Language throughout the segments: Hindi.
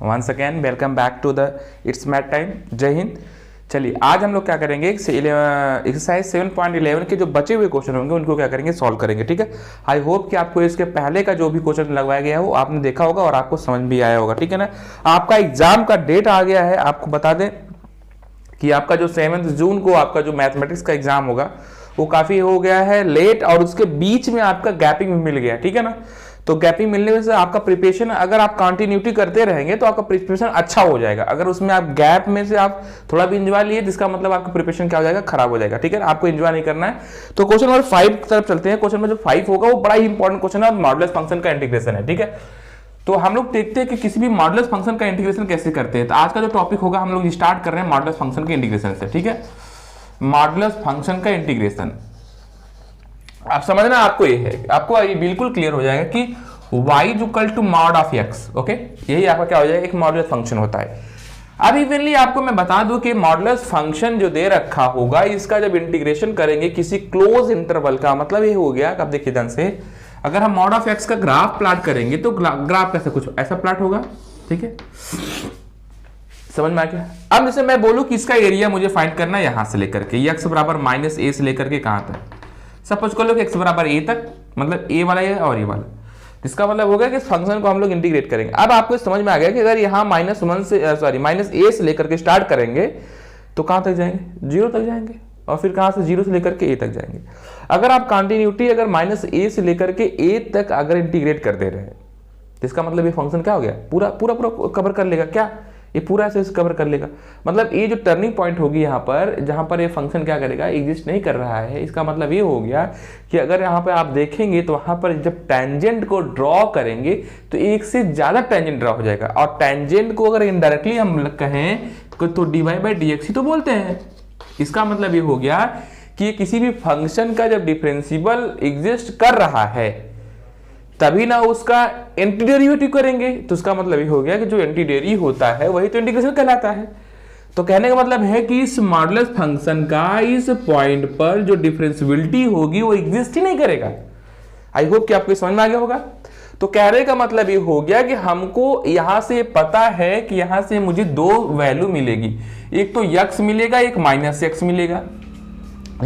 Once again welcome back to the its math time. जय हिंद। चलिए आज हम लोग क्या करेंगे, एक्सरसाइज 7.11 के जो बचे हुए क्वेश्चन होंगे उनको क्या करेंगे, सॉल्व करेंगे। ठीक है। आई होप कि आपको इसके पहले का जो भी क्वेश्चन लगवाया गया है वो आपने देखा होगा और आपको समझ भी आया होगा। ठीक है ना। आपका एग्जाम का डेट आ गया है। आपको बता दें कि आपका जो 7 जून को आपका जो मैथमेटिक्स का एग्जाम होगा वो काफी हो गया है लेट, और उसके बीच में आपका गैपिंग मिल गया। ठीक है ना। तो गैपिंग मिलने से आपका प्रिपरेशन, अगर आप कंटिन्यूटी करते रहेंगे तो आपका प्रिपरेशन अच्छा हो जाएगा। अगर उसमें आप गैप में से आप थोड़ा भी एंजॉय लिए, जिसका मतलब आपका प्रिपरेशन क्या हो जाएगा, खराब हो जाएगा। ठीक है। आपको एंजॉय नहीं करना है। तो क्वेश्चन नंबर 5 की तरफ चलते हैं। क्वेश्चन नंबर 5 होगा वो बड़ा ही इंपॉर्टेंट क्वेश्चन है और मॉडुलस फंक्शन का इंटीग्रेशन है। ठीक है। तो हम लोग देखते हैं कि किसी भी मॉडुलस फंक्शन का इंटीग्रेशन कैसे करते हैं। तो आज का जो टॉपिक होगा, हम लोग स्टार्ट कर रहे हैं मॉडुलस फंक्शन के इंटीग्रेशन से। ठीक है। मॉडुलस फंक्शन का इंटीग्रेशन आप समझना, आपको ये है, आपको ये बिल्कुल क्लियर हो जाएगा कि y equal to mod of x। Okay, यही आपका क्या हो जाएगा, एक मॉडुलस फंक्शन होता है। अब इवनली आपको मैं बता दूं कि मॉडुलस फंक्शन जो दे रखा होगा, इसका जब इंटीग्रेशन करेंगे किसी क्लोज इंटरवल का, मतलब ये हो गया, अब देखिए ध्यान से, अगर हम मॉड ऑफ x का ग्राफ प्लॉट करेंगे तो ग्राफ कैसे कुछ ऐसा प्लॉट होगा। ठीक है, समझ में आ गया। अब जैसे मैं बोलूं कि इसका एरिया मुझे फाइंड करना है यहां से लेकर के x बराबर माइनस a से लेकर के कहां तक, सपोज कर लो कि x बराबर a तक, मतलब a वाला है और ये वाला, इसका मतलब हो गया कि इस फंक्शन को हम लोग इंटीग्रेट करेंगे। अब आपको समझ में आ गया कि अगर यहाँ -1 से माइनस a से लेकर के स्टार्ट करेंगे तो कहां तक जाएंगे, 0 तक जाएंगे, और फिर कहां से 0 से लेकर के a तक जाएंगे। अगर आप कंटिन्यूटी अगर -a से लेकर के a तक अगर इंटीग्रेट कर दे रहे हैं तो इसका मतलब ये फंक्शन क्या हो गया, पूरा पूरा पूरा कवर कर लेगा। क्या ये पूरा ऐसे कवर कर लेगा, मतलब ये जो टर्निंग पॉइंट होगी यहाँ पर, जहां पर ये फंक्शन क्या करेगा, एग्जिस्ट नहीं कर रहा है। इसका मतलब ये हो गया कि अगर यहाँ पर आप देखेंगे तो वहां पर जब टेंजेंट को ड्रॉ करेंगे तो एक से ज्यादा टेंजेंट ड्रॉ हो जाएगा, और टेंजेंट को अगर इनडायरेक्टली हम कहें तो dy/dx ही तो बोलते हैं। इसका मतलब ये हो गया कि ये किसी भी फंक्शन का जब डिफरेंशियबल एग्जिस्ट कर रहा है तभी ना उसका एंटीडेरिवेटिव करेंगे। तो उसका मतलब ये हो गया कि जो एंटीडेरिवेटिव होता है वही तो इंटीग्रेशन कहलाता है। तो कहने का मतलब है कि इस मॉडुलस फंक्शन का इस पॉइंट पर जो डिफरेंशियबिलिटी होगी वो एग्जिस्ट ही नहीं करेगा। आई होप कि आपको समझ में आ गया होगा। तो कहने का मतलब ये हो गया कि हमको यहां से पता है कि यहां से मुझे 2 वैल्यू मिलेगी, एक तो x मिलेगा, एक -x मिलेगा।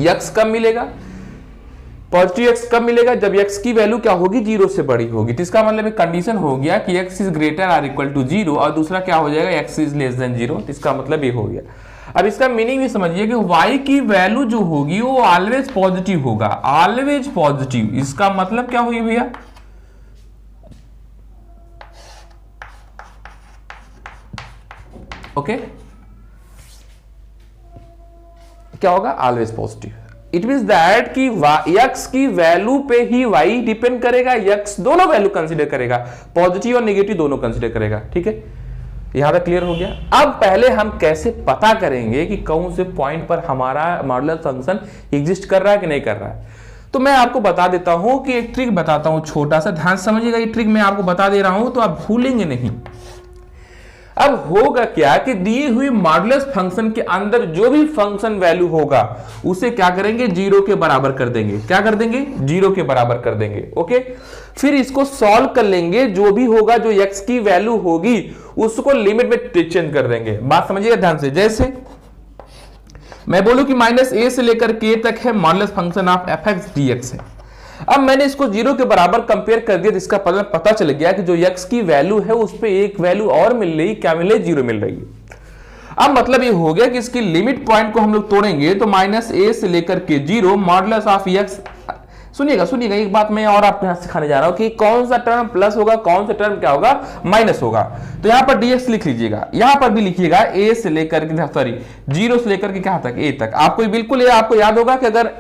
x कब मिलेगा, पॉजिटिव x कब मिलेगा, जब x की वैल्यू क्या होगी, 0 से बड़ी होगी। तो इसका मतलब एक कंडीशन हो गया कि x is greater or equal to 0, और दूसरा क्या हो जाएगा, x इज लेस देन 0। इसका मतलब ये हो गया। अब इसका मीनिंग भी समझिए कि y की वैल्यू जो होगी वो ऑलवेज पॉजिटिव होगा, ऑलवेज पॉजिटिव। इसका मतलब क्या हुई भैया, ओके, क्या होगा, always positive. It means that कि x की वैल्यू पे ही y डिपेंड करेगा, x दोनों वैल्यू कंसीडर करेगा, पॉजिटिव और नेगेटिव दोनों कंसीडर करेगा। ठीक है, यहां तक क्लियर हो गया। अब पहले हम कैसे पता करेंगे कि कौन से पॉइंट पर हमारा मॉडुलस फंक्शन एग्जिस्ट कर रहा है कि नहीं कर रहा है। तो मैं आपको बता देता हूं कि एक ट्रिक बताता हूं, छोटा सा ध्यान समझिएगा। ये ट्रिक मैं आपको बता दे रहा हूं तो आप भूलेंगे नहीं। अब होगा क्या कि दी हुई मॉडुलस फंक्शन के अंदर जो भी फंक्शन वैल्यू होगा उसे क्या करेंगे, 0 के बराबर कर देंगे। क्या कर देंगे, 0 के बराबर कर देंगे। ओके, फिर इसको सॉल्व कर लेंगे, जो भी होगा, जो x की वैल्यू होगी उसको लिमिट में चेंज कर देंगे। बात समझिएगा ध्यान से। जैसे मैं बोलूं कि -a से लेकर k तक है modulus function of f(x) dx है। अब मैंने इसको 0 के बराबर कंपेयर कर दिया, जिसका पता चल गया कि जो x की वैल्यू है उस पे एक वैल्यू और मिल रही, क्या मिल रही, 0 मिल रही है। अब मतलब ये हो गया कि इसकी लिमिट पॉइंट को हम लोग तोड़ेंगे तो -a से लेकर के 0 मॉडुलस ऑफ x। सुनिएगा सुनिएगा, एक बात मैं और आपको यहां सिखाने जा रहा हूं कि कौन सा टर्म प्लस होगा, कौन सा टर्म क्या होगा, माइनस होगा। तो यहां पर dx लिख लीजिएगा, यहां पर भी लिखिएगा a से लेकर के 0 से लेकर के कहां तक, a तक। आपको बिल्कुल ये आपको याद होगा कि अगर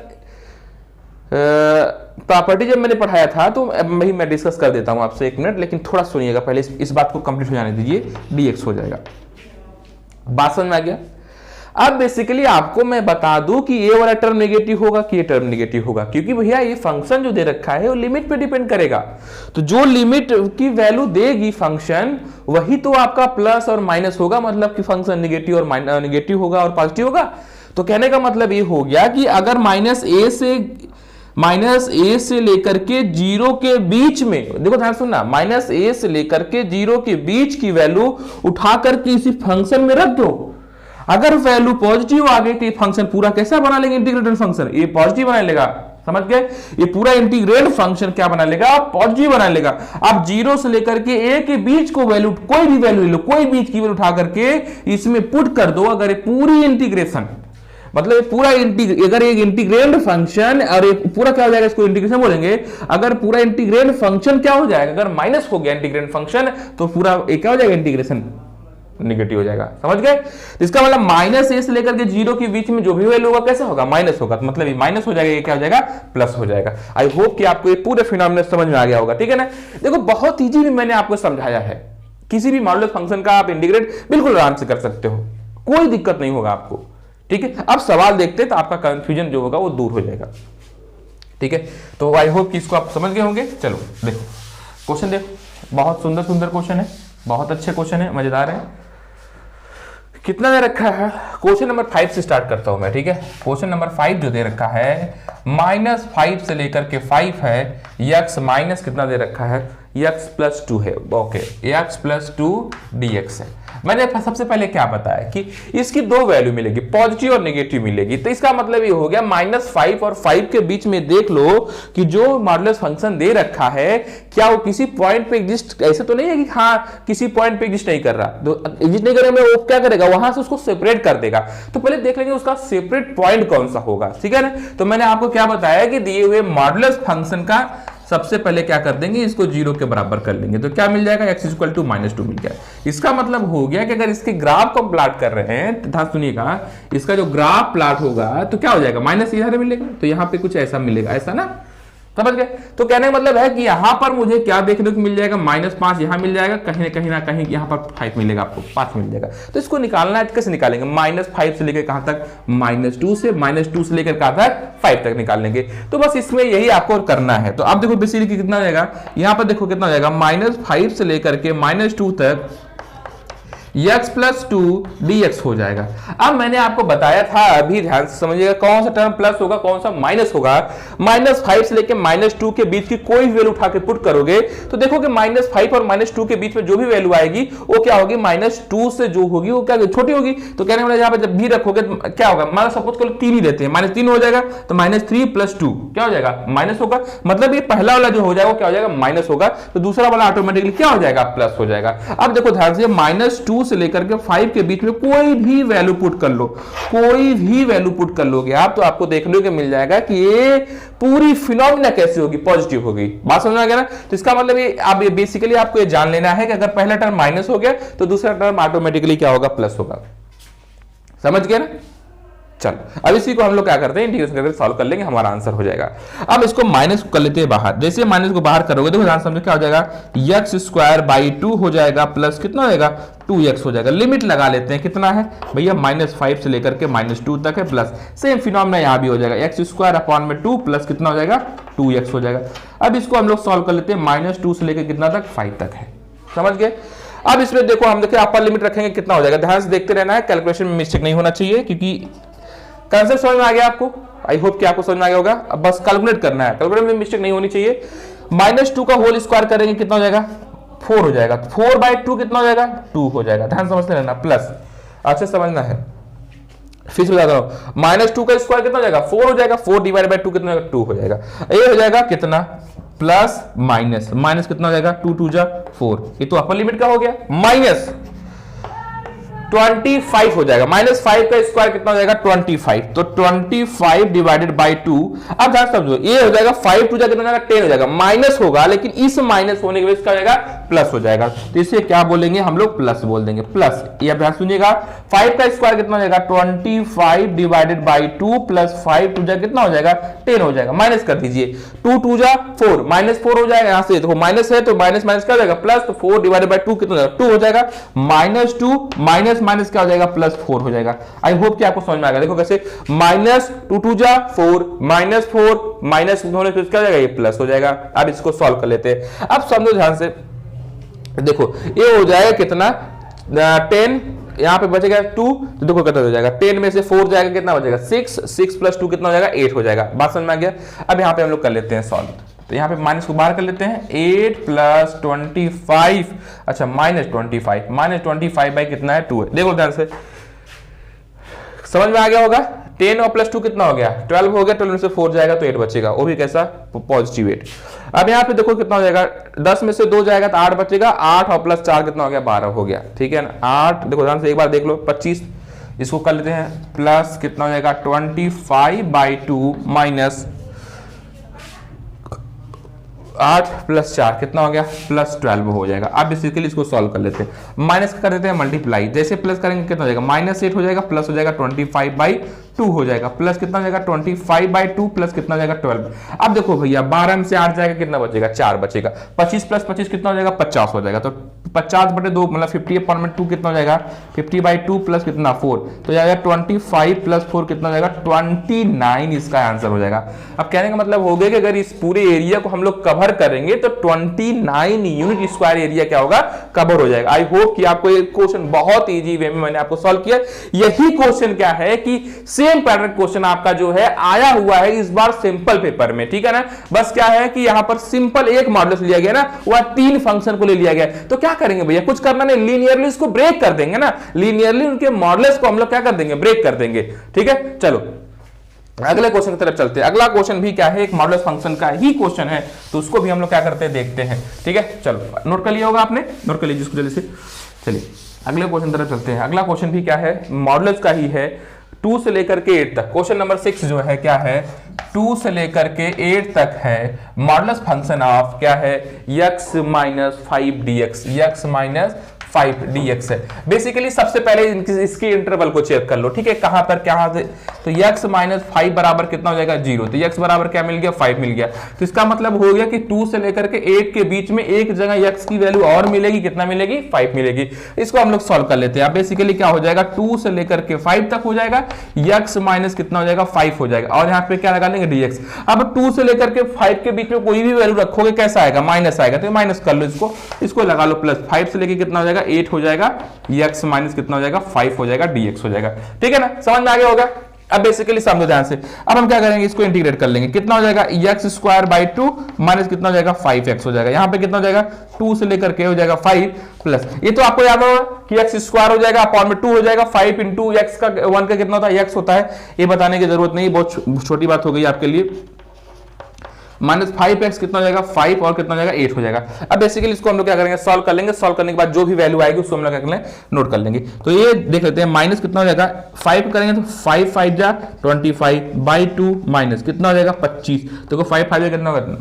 प्रॉपर्टी जब मैंने पढ़ाया था तो मैं डिस्कस कर देता हूं आपसे, 1 मिनट, लेकिन थोड़ा सुनिएगा पहले, इस बात को कंप्लीट हो जाने दीजिए। dx हो जाएगा, बात समझ में आ गया। अब बेसिकली आपको मैं बता दूं कि ये वाला टर्म नेगेटिव होगा कि ये टर्म नेगेटिव होगा, क्योंकि भैया ये फंक्शन जो दे रखा है वो लिमिट पे डिपेंड करेगा। तो जो लिमिट की वैल्यू देगी फंक्शन वही तो आपका प्लस और माइनस होगा, मतलब कि फंक्शन नेगेटिव और नेगेटिव होगा और पॉजिटिव होगा। तो कहने का मतलब ये हो गया कि अगर -a से माइनस ए से लेकर के जीरो के बीच में, देखो ध्यान सुनना, माइनस ए से लेकर के जीरो के बीच की वैल्यू उठाकर के इसी फंक्शन में रख दो। अगर वैल्यू पॉजिटिव आ गई तो ये फंक्शन पूरा कैसा बना लेंगे, इंटीग्रेटेड फंक्शन, ये पॉजिटिव बना लेगा, समझ गए, ये पूरा इंटीग्रेट फंक्शन क्या बना लेगा, पॉजिटिव बना लेगा। आप जीरो से लेकर के ए के बीच को वैल्यू, कोई भी वैल्यू ले लो, कोई बीच की वैल्यू उठा करके इसमें पुट कर दो। अगर ये पूरी इंटीग्रेशन, मतलब पूरा अगर एक इंटीग्रेंड फंक्शन और एक पूरा क्या हो जाएगा, इसको इंटीग्रेशन बोलेंगे। अगर पूरा इंटीग्रेंड फंक्शन क्या हो जाएगा, अगर माइनस हो गया इंटीग्रेंड फंक्शन तो पूरा एक क्या हो जाएगा, इंटीग्रेशन नेगेटिव हो जाएगा, समझ गए। तो इसका मतलब माइनस ए से लेकर के जीरो के बीच में जो भी वैल्यू होगा कैसा होगा, माइनस होगा, तो मतलब ये माइनस हो जाएगा, ये क्या हो जाएगा, प्लस हो जाएगा। आई होप कि आपको ये पूरे फिनोमेनन समझ में आ गया होगा, ठीक है ना। देखो बहुत इजी भी मैंने आपको समझाया है, किसी भी मॉडुलस फंक्शन का आप इंटीग्रेट बिल्कुल आराम से कर सकते हो, कोई दिक्कत नहीं होगा आपको, ठीक है। अब सवाल देखते हैं तो आपका कंफ्यूजन जो होगा वो दूर हो जाएगा, ठीक है। तो आई होप कि इसको आप समझ गए होंगे। चलो देखो क्वेश्चन, देखो बहुत सुंदर सुंदर क्वेश्चन है, बहुत अच्छे क्वेश्चन है, मजेदार है। कितना दे रखा है, क्वेश्चन नंबर 5 से स्टार्ट करता हूं मैं, ठीक है। क्वेश्चन नंबर 5 जो दे रखा है, -5 से लेकर के 5 है, x माइनस कितना दे रखा है, x + 2 है, ओके, x + 2 dx है। मैंने सबसे पहले क्या बताया कि इसकी दो वैल्यू मिलेगी, पॉजिटिव और नेगेटिव मिलेगी। तो इसका मतलब ये हो गया -5 और 5 के बीच में देख लो कि जो मॉडुलस फंक्शन दे रखा है क्या वो किसी पॉइंट पे एग्जिस्ट, ऐसे तो नहीं है कि हाँ किसी पॉइंट पे एग्जिस्ट नहीं कर रहा, तो एग्जिस्ट नहीं करेगा वो क्या करेगा, वहां से उसको सेपरेट कर देगा। तो पहले देख लेंगे उसका सेपरेट पॉइंट कौन सा होगा, ठीक है ना। तो मैंने आपको क्या बताया कि दिए हुए मॉडुलस फंक्शन का सबसे पहले क्या कर देंगे, इसको जीरो के बराबर कर लेंगे, तो क्या मिल जाएगा, x = -2 मिल गया। इसका मतलब हो गया कि अगर इसके ग्राफ को प्लॉट कर रहे हैं, ध्यान सुनिएगा, इसका जो ग्राफ प्लॉट होगा तो क्या हो जाएगा, माइनस इधर मिलेगा, तो यहां पे कुछ ऐसा मिलेगा, ऐसा ना, समझ गए। तो कहने का मतलब है कि यहां पर मुझे क्या देखने को मिल जाएगा, -5 यहां मिल जाएगा, कहीं ना कहीं यहां पर 5 मिलेगा, आपको 5 मिल जाएगा। तो इसको निकालना है, कैसे निकालेंगे, -5 से लेकर कहां तक, -2 से लेकर कहां तक, 5 तक निकाल लेंगे। तो बस इसमें यही आपको करना है। तो अब देखो बेसिकली कितना जाएगा, यहां पर देखो कितना जाएगा, -5 से लेकर के -2 तक x + 2 dx हो जाएगा। अब मैंने आपको बताया था, अभी ध्यान से समझिएगा, कौन सा टर्म प्लस होगा, कौन सा माइनस होगा। -5 से लेके -2 के बीच की कोई वैल्यू उठा के पुट करोगे तो देखोगे -5 और -2 के बीच में जो भी वैल्यू आएगी वो क्या होगी, -2 से जो होगी वो क्या छोटी होगी। तो कहने वाला यहाँ पे जब भी रखोगे तो क्या होगा, मान सपोज करो 3 ही लेते हैं, -3 हो जाएगा, तो -3 + 2 क्या हो जाएगा, माइनस होगा। मतलब ये पहला वाला जो हो जाएगा वो क्या हो जाएगा, माइनस होगा, तो दूसरा वाला ऑटोमेटिकली क्या हो जाएगा, प्लस हो जाएगा। अब देखो ध्यान से, -2 से लेकर के 5 के बीच में कोई भी वैल्यू पुट कर लो, कोई भी वैल्यू पुट कर लोगे आप, तो आपको देखने को मिल जाएगा कि ये पूरी फिनोमिना कैसी होगी, पॉजिटिव होगी। बात समझ में आ गया ना। तो इसका मतलब ये आप बेसिकली आपको ये जान लेना है कि अगर पहला टर्म माइनस हो गया तो दूसरा टर्म ऑटोमेटिकली क्या होगा, प्लस होगा, समझ गए ना। चलो अब इसी को हम लोग क्या करते हैं, इंटीग्रेशन करके सॉल्व कर लेंगे, हमारा आंसर हो जाएगा। अब इसको माइनस कर लेते हैं बाहर, जैसे माइनस को बाहर करोगे देखो ध्यान समझो क्या हो जाएगा, x² / 2 हो जाएगा, प्लस कितना हो जाएगा, 2x हो जाएगा। लिमिट लगा लेते हैं, कितना है भैया, -5 से लेकर के -2 तक है, प्लस सेम फिनोमेना यहां भी हो जाएगा, x² / 2 प्लस कितना हो जाएगा, 2x हो जाएगा। अब इसको हम लोग सॉल्व कर लेते हैं, -2 से लेकर कितना तक, 5 तक है, समझ गए। अब इसमें देखो हम देखिए अपर लिमिट रखेंगे, कितना हो जाएगा, ध्यान से देखते रहना है, कैलकुलेशन में मिस्टेक नहीं होना चाहिए, क्योंकि कंसेप्ट समझ में आ गया आपको, आई होप कि आपको समझ में आ गया होगा। अब बस कैलकुलेट करना है, कैलकुलेट में मिस्टेक नहीं होनी चाहिए। -2 का होल स्क्वायर करेंगे, कितना हो जाएगा, 4 हो जाएगा, 4/2 कितना हो जाएगा, 2 हो जाएगा, ध्यान समझते रहना, प्लस अच्छा समझना है। फिर से बता रहा हूं, -2 का स्क्वायर कितना हो जाएगा, 4 हो जाएगा, 4/2 कितना हो जाएगा, 2 हो जाएगा। ये हो जाएगा कितना, प्लस माइनस, माइनस कितना हो जाएगा, 2 2 जा 4, ये तो अपर लिमिट का हो गया, माइनस 25 हो जाएगा, -5 का स्क्वायर कितना हो जाएगा, 25, तो 25/2। अब ध्यान समझो, ये हो जाएगा 5 2 जा कितना हो जाएगा, 10 हो जाएगा, माइनस होगा लेकिन इस माइनस होने के वजह से क्या हो जाएगा, प्लस हो जाएगा। तो इसे क्या बोलेंगे हम लोग, प्लस बोल देंगे, प्लस। ये अब ध्यान सुनिएगा, 5 का स्क्वायर कितना हो जाएगा, 25/2 प्लस 5 2 जा कितना हो जाएगा, 10 हो जाएगा, माइनस कर दीजिए, 2 2 जा 4, -4 हो जाएगा, यहां से देखो माइनस है तो माइनस माइनस क्या हो जाएगा, प्लस, तो 4/2 कितना हो जाएगा, 2 हो जाएगा, -2 माइनस माइनस क्या हो जाएगा, +4 हो जाएगा। आई होप कि आपको समझ में आ गया। देखो कैसे, -2 2 जा 4, -4 माइनस होने से क्या हो जाएगा, ये प्लस हो जाएगा। अब इसको सॉल्व कर लेते हैं। अब समझो ध्यान से, देखो ये हो जाएगा कितना, 10 यहाँ पे बचेगा 2, तो देखो कितना हो जाएगा, 10 में से 4 जाएगा, कितना बचेगा 6, 6 + 2 कितना हो जाएगा 8 हो जाएगा। बात समझ में आ गया। अब यहाँ पे हम लोग कर लेते हैं सॉल्व, तो यहाँ पे माइनस को बाहर कर लेते हैं, 8 + 25, अच्छा -25 बाई कितना है 2 है। देखो ध्यान से, समझ में आ गया होगा। 10 और +2 कितना हो गया 12 हो गया, 12 में से 4 जाएगा तो 8 बचेगा, वो भी कैसा पॉजिटिव 8। अब यहाँ पे देखो कितना हो जाएगा, 10 में से 2 जाएगा तो 8 बचेगा, 8 और +4 कितना हो गया 12 हो गया, ठीक है ना। 8 देखो ध्यान से एक बार देख लो, 25 इसको कर लेते हैं, प्लस कितना हो जाएगा 25/2 माइनस 8 + 4 कितना हो गया +12 हो जाएगा। अब बेसिकली इसको सॉल्व कर लेते हैं, माइनस कर देते हैं मल्टीप्लाई, जैसे प्लस करेंगे कितना हो जाएगा -8 हो जाएगा, प्लस हो जाएगा 25/2 हो जाएगा, प्लस कितना हो जाएगा 25/2 प्लस कितना हो जाएगा 12। अब देखो भैया 12 में से 8 जाएगा, कितना बचेगा 4 बचेगा, 25 + 25 कितना हो जाएगा 50 हो जाएगा, तो 50/2 मतलब 50/2 कितना हो जाएगा 50/2 प्लस कितना 4, तो जाएगा 25 + 4 कितना हो जाएगा 29, इसका आंसर हो जाएगा। अब कहने का मतलब हो गया कि अगर इस पूरे एरिया को हम लोग कवर करेंगे तो 29 यूनिट स्क्वायर एरिया क्या होगा कवर हो जाएगा। आई होप कि आपको ये क्वेश्चन बहुत इजी वे में मैंने आपको सॉल्व किया। यही क्वेश्चन क्या है कि सेम पैटर्न क्वेश्चन आपका जो है आया हुआ है इस बार सिंपल पेपर में, ठीक है ना। बस क्या है कि यहां पर सिंपल एक मॉडुलस लिया गया ना, वह 3 फंक्शन को ले लिया गया, तो क्या करेंगे भैया, कुछ करना नहीं, लीनियरली इसको ब्रेक कर देंगे ना, लीनियरली उनके मॉडुलस को हम लोग क्या कर देंगे ब्रेक कर देंगे, ठीक है। चलो अगले क्वेश्चन की तरफ चलते हैं। अगला क्वेश्चन भी क्या है, एक मॉडुलस फंक्शन का ही क्वेश्चन है, तो उसको भी हम लोग क्या करते हैं देखते हैं, ठीक है। चलो नोट कर लिया होगा आपने, नोट कर लीजिए इसको जल्दी से। चलिए अगले क्वेश्चन तरफ चलते हैं। अगला क्वेश्चन भी क्या है, मॉडुलस का ही है, 2 से लेकर के 8 तक। क्वेश्चन नंबर 6 जो है क्या है, 2 से लेकर के 8 तक है, मॉडुलस फंक्शन ऑफ क्या है x - 5dx, x - 5dx है। बेसिकली सबसे पहले इसके इंटरवल को चेक कर लो, ठीक है, कहां पर क्या से, तो x - 5 बराबर कितना हो जाएगा 0, तो x बराबर क्या मिल गया 5 मिल गया, तो इसका मतलब हो गया कि 2 से लेकर के 8 के बीच में एक जगह x की वैल्यू और मिलेगी, कितना मिलेगी 5 मिलेगी। इसको हम लोग सॉल्व कर लेते हैं। अब बेसिकली क्या हो जाएगा 2 से लेकर के 5 तक हो जाएगा, x माइनस कितना हो जाएगा 5 हो जाएगा, और यहाँ पे क्या लगा लेंगे dx। अब 2 से लेकर के 5 के बीच में कोई भी वैल्यू रखोगे कैसा आएगा माइनस आएगा, तो माइनस कर लो इसको लगा लो, प्लस 5 से लेकर कितना हो जाएगा 8 हो जाएगा, x माइनस कितना हो जाएगा 5 हो जाएगा, dx हो जाएगा, ठीक है ना, समझ में आ गया होगा। अब बेसिकली समझो ध्यान से, अब हम क्या करेंगे इसको इंटीग्रेट कर लेंगे, कितना हो जाएगा x² 2 माइनस कितना हो जाएगा 5x हो जाएगा, यहाँ पे कितना हो जाएगा 2 से लेकर के हो जाएगा 5 प्लस, ये तो आपको याद होगा कि x² हो जाएगा अपॉन में 2 हो जाएगा, 5 इंटू x का 1 का कितना होता है x होता है, ये बताने की जरूरत नहीं, बहुत छोटी बात हो गई आपके लिए। -5x कितना हो जाएगा 5 और कितना हो जाएगा 8 हो जाएगा। अब बेसिकली इसको हम लोग क्या करेंगे सॉल्व कर लेंगे, सॉल्व करने के बाद जो भी वैल्यू आएगी उसको हम लोग क्या कर लेंगे नोट कर लेंगे। तो ये देख लेते हैं, माइनस कितना हो जाएगा 5 करेंगे तो 5 5 जा 25/2 माइनस कितना हो जाएगा 25, देखो 5 5 कितना होगा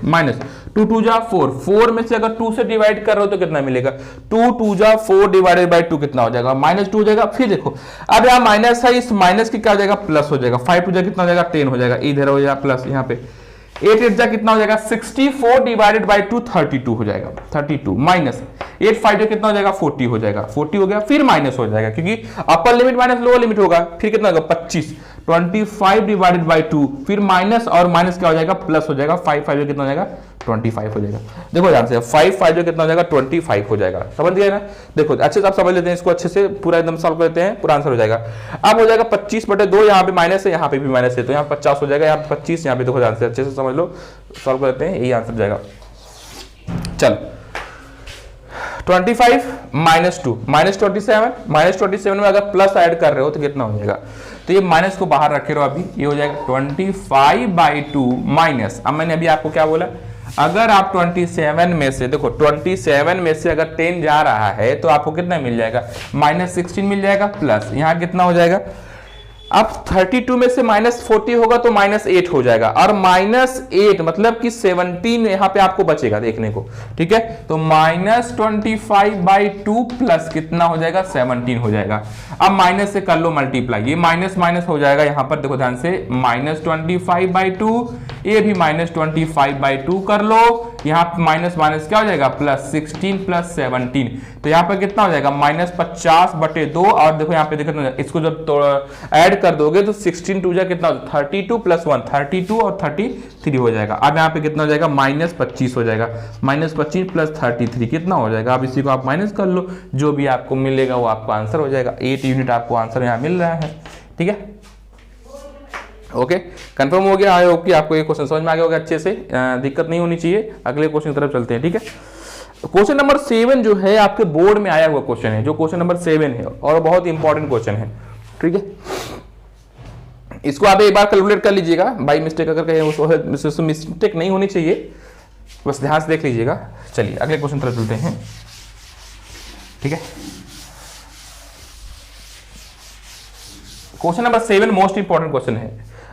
माइनस 2 2 जा 4 में से अगर 2 से डिवाइड कर रहे हो तो कितना मिलेगा 2 2 जा 4 डिवाइडेड बाई 2 कितना हो जाएगा -2 हो जाएगा। फिर देखो अब यहाँ माइनस है, इस माइनस की क्या हो जाएगा प्लस हो जाएगा, 5 2 जा कितना हो जाएगा 10 हो जाएगा, इधर हो जाएगा प्लस, यहाँ पे 8 8 जा कितना हो जाएगा 64 डिवाइडेड बाई 2 32 हो जाएगा, 32 माइनस 8 5 जा कितना हो जाएगा 40 हो जाएगा, 40 हो गया, फिर माइनस हो जाएगा क्योंकि upper limit minus lower limit होगा, फिर कितना होगा 25 डिवाइडेड बाई 2, फिर माइनस और माइनस क्या हो जाएगा प्लस हो जाएगा, 5 5 कितना हो जाएगा 25 हो जाएगा। देखो ध्यान से 5 5 कितना हो जाएगा 25 हो जाएगा, समझ गए ना। देखो अच्छे से आप समझ लेते हैं इसको, अच्छे से पूरा एकदम सॉल्व कर लेते हैं, पूरा आंसर हो जाएगा। अब हो जाएगा 25/2, यहाँ पे माइनस है यहाँ पे भी माइनस है, तो यहाँ 50 हो जाएगा, यहाँ पे 25, यहाँ पे देखो ध्यान से अच्छे से समझ लो, सॉल्व कर लेते हैं, यही आंसर जाएगा। चल 25 -2 -27 में अगर प्लस ऐड कर रहे हो तो कितना हो जाएगा, तो ये माइनस को बाहर रखे रहो, अभी ये हो जाएगा 25/2 माइनस, अब मैंने अभी आपको क्या बोला, अगर आप 27 में से देखो 27 में से अगर 10 जा रहा है तो आपको कितना मिल जाएगा -16 मिल जाएगा, प्लस यहाँ कितना हो जाएगा, अब 32 में से -40 होगा तो -8 हो जाएगा, और -8 मतलब कि 17 यहाँ पे आपको बचेगा देखने को, ठीक है, तो -25/2 प्लस कितना हो जाएगा 17 हो जाएगा। अब माइनस से कर लो मल्टीप्लाई, ये माइनस माइनस हो जाएगा, यहाँ पर देखो ध्यान से -25/2 ये भी -25/2 कर लो, यहाँ माइनस माइनस क्या हो जाएगा प्लस 16 प्लस 17, तो यहाँ पर कितना हो जाएगा -50/2। और देखो यहाँ पे देखो इसको जब ऐड कर दोगे तो 16 2 जा कितना 32 + 1 32 और 33 हो जाएगा। अब यहाँ पे कितना हो जाएगा -25 हो जाएगा, -25 + 33 कितना हो जाएगा। अब इसी को आप माइनस कर लो, जो भी आपको मिलेगा वो आपका आंसर हो जाएगा। 8 यूनिट आपको आंसर यहाँ मिल रहा है, ठीक है। ओके, कंफर्म हो गया। आई होप कि आपको ये क्वेश्चन समझ में आ गया होगा अच्छे से, दिक्कत नहीं होनी चाहिए। अगले क्वेश्चन की तरफ चलते हैं, ठीक है। क्वेश्चन नंबर 7 जो है आपके बोर्ड में आया हुआ क्वेश्चन है, जो क्वेश्चन नंबर 7 है और बहुत इंपॉर्टेंट क्वेश्चन है, ठीक है। इसको आप एक बार कैलकुलेट कर लीजिएगा, बाई मिस्टेक अगर कहीं मिस्टेक नहीं होनी चाहिए, बस ध्यान से देख लीजिएगा। चलिए अगले क्वेश्चन तरफ चलते हैं, ठीक है। Question number 7 most important question है,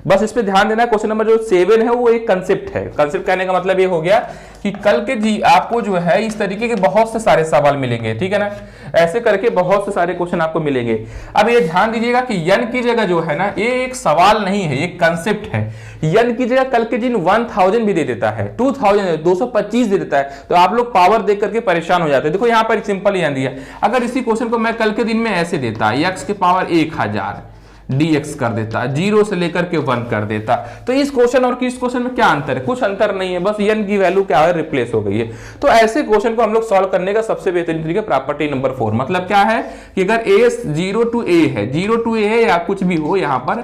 बस इस पे ध्यान देना। क्वेश्चन नंबर जो 7 है वो एक कंसेप्ट है। कंसेप्ट कहने का मतलब ये हो गया कि कल के जी आपको जो है इस तरीके के बहुत से सारे सवाल मिलेंगे, ठीक है ना। ऐसे करके बहुत से सारे क्वेश्चन आपको मिलेंगे। अब ये ध्यान दीजिएगा कि यन की जगह जो है ना, ये एक सवाल नहीं है, एक कंसेप्ट है। यन की जगह कल के दिन 1000 भी दे देता है, 2000 225 दे देता है, तो आप लोग पावर देख करके परेशान हो जाते हैं। देखो यहाँ पर सिंपल यन दिया, अगर इसी क्वेश्चन को मैं कल के दिन में ऐसे देता x के पावर 1000 dx कर देता, 0 से लेकर के 1 कर देता, तो इस क्वेश्चन और किस क्वेश्चन में क्या अंतर है? कुछ अंतर नहीं है, बस n की वैल्यू क्या है रिप्लेस हो गई है। तो ऐसे क्वेश्चन को हम लोग सॉल्व करने का सबसे बेहतरीन तरीका प्रॉपर्टी नंबर 4, मतलब क्या है कि अगर a 0 to a है, 0 to a है या कुछ भी हो यहाँ पर,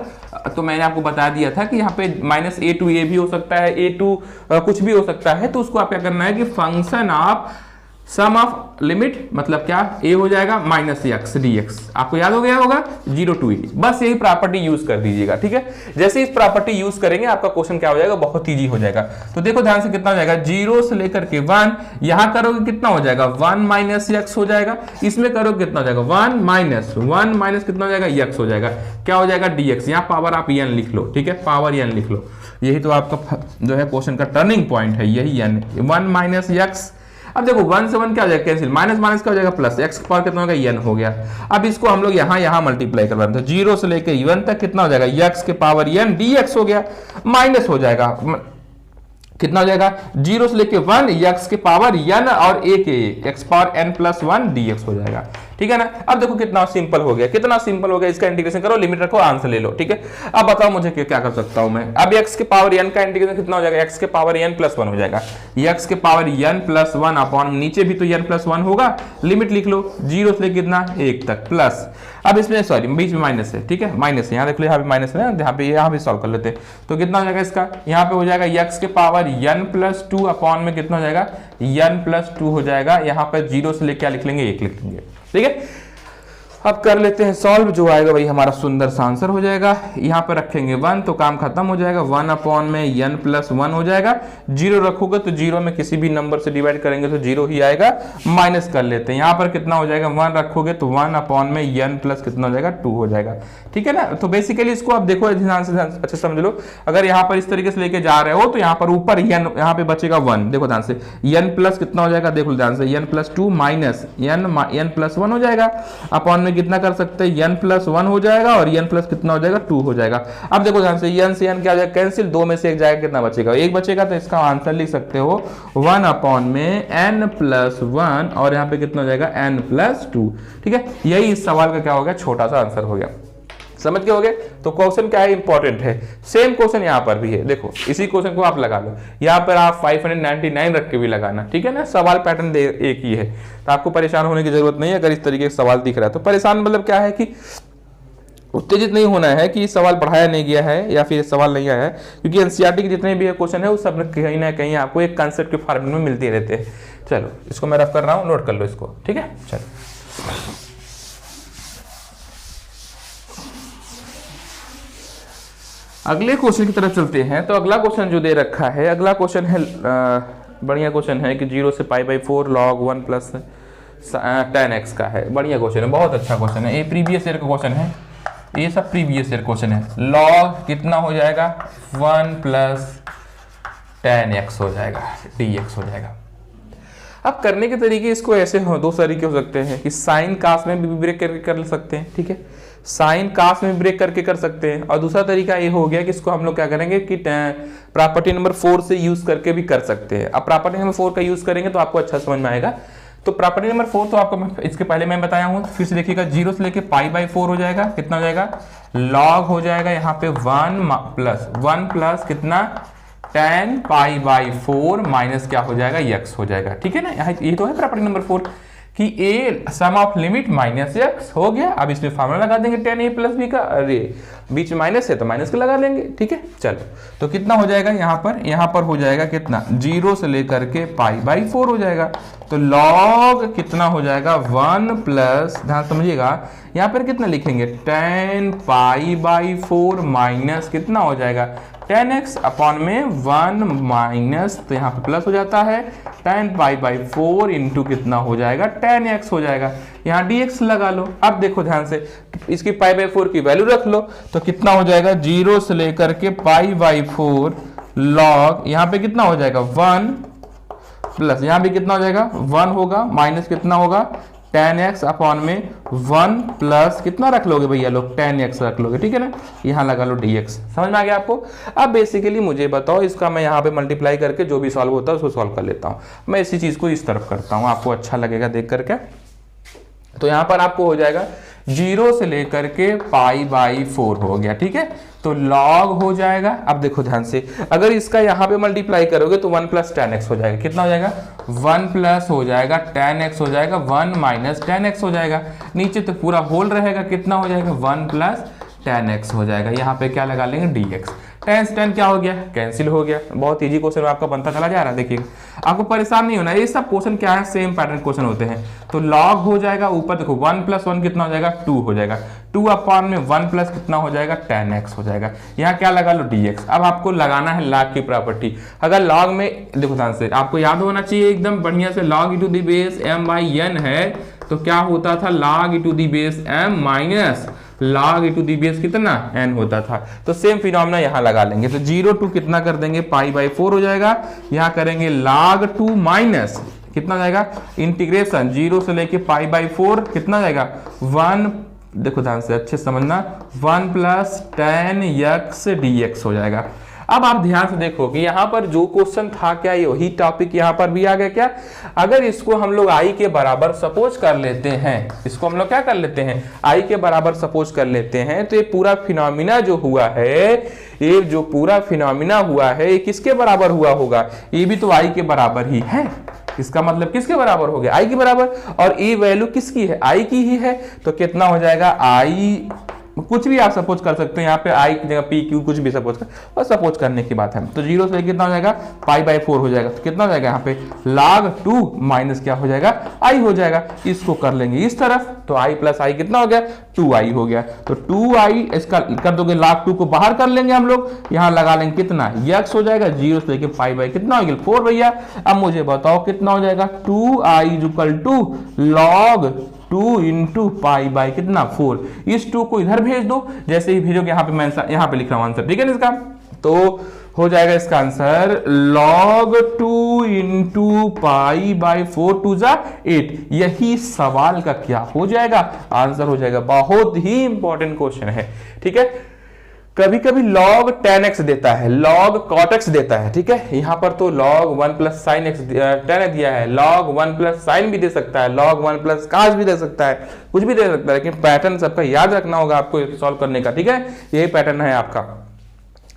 तो मैंने आपको बता दिया था कि यहाँ पे -a to a भी हो सकता है, a to कुछ भी हो सकता है। तो उसको आप क्या करना है कि function of sum of limit, मतलब क्या a हो जाएगा -x dx, आपको याद हो गया होगा 0 to a, बस यही प्रॉपर्टी यूज कर दीजिएगा, ठीक है। जैसे इस प्रॉपर्टी यूज करेंगे आपका क्वेश्चन क्या हो जाएगा, बहुत इजी हो जाएगा। तो देखो ध्यान से कितना हो जाएगा, 0 से लेकर के 1, यहां करोगे कितना हो जाएगा 1 - x हो जाएगा, इसमें करोगे कितना हो जाएगा 1 माइनस कितना हो जाएगा x हो जाएगा, क्या हो जाएगा dx, यहाँ पावर आप n लिख लो, ठीक है, पावर n लिख लो। यही तो आपका जो है क्वेश्चन का टर्निंग पॉइंट है, यही n 1 - x। अब देखो 1 से 1 क्या हो जाएगा कैंसिल, माइनस माइनस क्या हो जाएगा प्लस, x का पावर कितना होगा n हो गया। अब इसको हम लोग यहाँ मल्टीप्लाई करवा रहे हैं, तो 0 से लेकर 1 तक कितना हो जाएगा x के पावर n dx हो गया, माइनस हो जाएगा कितना हो जाएगा 0 से लेके 1 x के पावर n और a के x पावर n + 1 dx हो जाएगा, ठीक है ना। अब देखो कितना सिंपल हो गया, कितना सिंपल हो गया। इसका इंटीग्रेशन करो, लिमिट रखो, आंसर ले लो, ठीक है। अब बताओ मुझे क्या कर सकता हूं मैं। अब x के पावर n का इंटीग्रेशन कितना हो जाएगा, x के पावर n + 1 हो जाएगा, x के पावर n + 1 अपॉन नीचे भी तो n + 1 होगा, लिमिट लिख लो 0 से लेके कितना 1 तक प्लस। अब इसमें सॉरी बीच में माइनस है, ठीक है, माइनस है, यहाँ देख लो यहाँ पे माइनस है, यहाँ पे सॉल्व कर लेते हैं। तो कितना हो जाएगा इसका, यहाँ पे हो जाएगा x के पावर n + 2 अपॉन में कितना हो जाएगा n + 2 हो जाएगा। यहाँ पर 0 से लेके क्या लिख लेंगे 1 लिख लेंगे, ठीक है। अब कर लेते हैं सॉल्व, जो आएगा वही हमारा सुंदर सा आंसर हो जाएगा। यहाँ पे रखेंगे 1 तो काम खत्म हो जाएगा, 1 अपॉन में n + 1 हो जाएगा। 0 रखोगे तो 0 में किसी भी नंबर से डिवाइड करेंगे तो 0 ही आएगा, माइनस कर लेते हैं। यहाँ पर कितना हो जाएगा 1 रखोगे तो 1 अपॉन में n प्लस कितना हो जाएगा 2 हो जाएगा, ठीक है ना। तो बेसिकली इसको आप देखो ध्यान से अच्छे समझ लो। अगर यहाँ पर इस तरीके से लेके जा रहे हो तो यहाँ पर ऊपर n, यहाँ पे बचेगा 1, देखो ध्यान से n प्लस कितना हो जाएगा, देखो ध्यान से n + 2 माइनस n + 1 हो जाएगा, अपॉन में कितना कर सकते हैं n + 1 हो जाएगा और n प्लस कितना हो जाएगा 2 हो जाएगा। अब देखो ध्यान से n क्या हो जाएगा कैंसिल, 2 में से 1 जाएगा, कितना बचेगा 1 बचेगा। तो इसका आंसर लिख सकते हो 1 अपॉन में n + 1 और यहाँ पे कितना हो जाएगा n + 2, ठीक है। यही इस सवाल का क्या हो गया, छोटा सा आंसर हो गया, समझ गए होगे। तो क्वेश्चन क्या है, इंपॉर्टेंट है। सेम क्वेश्चन यहाँ पर भी है, देखो इसी क्वेश्चन को आप लगा लो, यहाँ पर आप 599 रख के भी लगाना, ठीक है ना। सवाल पैटर्न एक ही है, तो आपको परेशान होने की जरूरत नहीं है। अगर इस तरीके से सवाल दिख रहा है तो परेशान मतलब क्या है कि उत्तेजित नहीं होना है कि सवाल पढ़ाया नहीं गया है या फिर सवाल नहीं आया है, क्योंकि एनसीईआरटी के जितने भी क्वेश्चन है वो सब कहीं ना कहीं आपको एक कंसेप्ट के फॉर्मेट में मिलते रहते हैं। चलो इसको मैं रफ कर रहा हूँ, नोट कर लो इसको, ठीक है। चलो अगले क्वेश्चन की तरफ चलते हैं। तो अगला क्वेश्चन जो दे रखा है, अगला क्वेश्चन है बढ़िया क्वेश्चन है कि 0 से π/4 log 1 + tan x का है। बढ़िया क्वेश्चन है, बहुत अच्छा क्वेश्चन है, ये प्रीवियस ईयर का क्वेश्चन है, ये सब प्रीवियस ईयर क्वेश्चन है। log कितना हो जाएगा 1 + tan x हो जाएगा, dx हो जाएगा। अब करने के तरीके इसको ऐसे हो, दो तरीके हो सकते हैं कि साइन कास में भी ब्रेक कर सकते हैं, ठीक है। साइन कास में ब्रेक करके कर सकते हैं, और दूसरा तरीका ये हो गया कि इसको हम लोग क्या करेंगे कि प्रॉपर्टी नंबर 4 से यूज करके भी कर सकते हैं। अब प्रॉपर्टी नंबर 4 का यूज करेंगे तो आपको अच्छा समझ में आएगा। तो प्रॉपर्टी नंबर 4 तो आपको इसके पहले मैं बताया हूं, फिर से देखिएगा 0 से लेके π/4 हो जाएगा, कितना हो जाएगा लॉग हो जाएगा यहाँ पे 1 प्लस कितना tan π/4 माइनस क्या हो जाएगा x हो जाएगा, ठीक है ना। यहाँ ये तो है प्रॉपर्टी नंबर 4 कि a sum of limit minus x हो गया। अब इसमें फार्मूला लगा देंगे tan a प्लस b का, अरे बीच में माइनस है तो माइनस का लगा लेंगे, ठीक है। चलो तो कितना हो जाएगा यहाँ पर हो जाएगा कितना 0 से लेकर के π/4 हो जाएगा। तो log कितना हो जाएगा 1 प्लस, ध्यान समझिएगा यहाँ पर कितना लिखेंगे tan π/4 माइनस कितना हो जाएगा tan x अपॉन में 1 माइनस, तो यहाँ पे प्लस हो जाता है tan π/4 इंटू कितना हो जाएगा tan x हो जाएगा। यहाँ dx लगा लो। अब देखो ध्यान से इसकी π/4 की वैल्यू रख लो तो कितना हो जाएगा 0 से लेकर के π/4 log यहाँ पे कितना हो जाएगा 1 प्लस यहाँ भी कितना हो जाएगा 1 होगा माइनस कितना होगा tan x अपॉन में 1 प्लस कितना रख लोगे भैया लोग tan x रख लोगे, ठीक है ना। यहाँ लगा लो dx, समझ में आ गया आपको। अब बेसिकली मुझे बताओ इसका मैं यहाँ पे मल्टीप्लाई करके जो भी सॉल्व होता है उसको सॉल्व कर लेता हूँ। मैं इसी चीज को इस तरफ करता हूँ, आपको अच्छा लगेगा देख करके। तो यहाँ पर आपको हो जाएगा 0 से लेकर के π/4 हो गया, ठीक है। तो log हो जाएगा। अब देखो ध्यान से अगर इसका यहाँ पे मल्टीप्लाई करोगे तो 1 प्लस tan x हो जाएगा, कितना हो जाएगा 1 प्लस हो जाएगा tan x हो जाएगा 1 माइनस tan x हो जाएगा, नीचे तो पूरा होल रहेगा, कितना हो जाएगा 1 प्लस tan x हो जाएगा। यहाँ पे क्या लगा लेंगे dx, tan से tan क्या हो गया कैंसिल हो गया। बहुत इजी क्वेश्चन आपका बनता चला जा रहा है, देखिए आपको परेशान नहीं होना, ये सब क्वेश्चन क्या है सेम पैटर्न क्वेश्चन होते हैं। तो log हो जाएगा ऊपर देखो 1 प्लस 1 कितना हो जाएगा 2 हो जाएगा, 2 अपॉन में 1 प्लस कितना हो जाएगा tan x हो जाएगा। यहाँ क्या लगा लो dx। अब आपको लगाना है log की प्रॉपर्टी। अगर log में देखो ध्यान से आपको याद होना चाहिए एकदम बढ़िया से, log e to the base m/n है तो क्या होता था log e to the base m minus log e to the base कितना n होता था। तो सेम फिनोमेना यहाँ लगा लेंगे। तो 0 टू कितना कर देंगे π/4 हो जाएगा, यहाँ करेंगे log 2 माइनस कितना जाएगा इंटीग्रेशन 0 से लेके π/4 कितना जाएगा 1, देखो ध्यान से अच्छे समझना 1 प्लस tan x dx हो जाएगा। अब आप ध्यान से देखो कि यहाँ पर जो क्वेश्चन था क्या यही टॉपिक यहाँ पर भी आ गया क्या। अगर इसको हम लोग i के बराबर सपोज कर लेते हैं, इसको हम लोग क्या कर लेते हैं i के बराबर सपोज कर लेते हैं, तो ये पूरा फिनोमिना जो हुआ है, ये जो पूरा फिनोमिना हुआ है ये किसके बराबर हुआ होगा, ये भी तो i के बराबर ही है। इसका मतलब किसके बराबर हो गया i के बराबर, और ये वैल्यू किसकी है i की ही है। तो कितना हो जाएगा i कुछ भी आप सपोज कर सकते हैं, यहाँ पे i की जगह p q कुछ भी सपोज कर, और सपोज करने की बात है। तो 0 से कितना हो जाएगा π/4 हो जाएगा, तो कितना हो जाएगा यहाँ पे log 2 माइनस क्या हो जाएगा i हो जाएगा। इसको कर लेंगे इस तरफ, तो i प्लस i कितना हो गया 2i हो गया। तो 2i इसका कर दोगे log 2 को बाहर कर लेंगे हम लोग, यहाँ लगा लेंगे कितना x हो जाएगा 0 से लेके π/, कितना हो गया 4 भैया। अब मुझे बताओ कितना हो जाएगा 2i equal to log 2 into π/, कितना 4। इस 2 को इधर भेज दो, जैसे ही भेजोगे यहाँ पे मैं यहाँ पे लिख रहा हूँ आंसर, ठीक है ना इसका। तो हो जाएगा इसका आंसर log 2 इंटू π/4 2 जा 8। यही सवाल का क्या हो जाएगा आंसर हो जाएगा। बहुत ही इंपॉर्टेंट क्वेश्चन है, ठीक है। कभी कभी log tan x देता है, log cot x देता है, ठीक है। यहाँ पर तो log 1 plus sign x tan दिया है, log 1 प्लस साइन भी दे सकता है, log 1 प्लस cos भी दे सकता है, कुछ भी दे सकता है, लेकिन पैटर्न सबका याद रखना होगा आपको सॉल्व करने का, ठीक है। यही पैटर्न है आपका।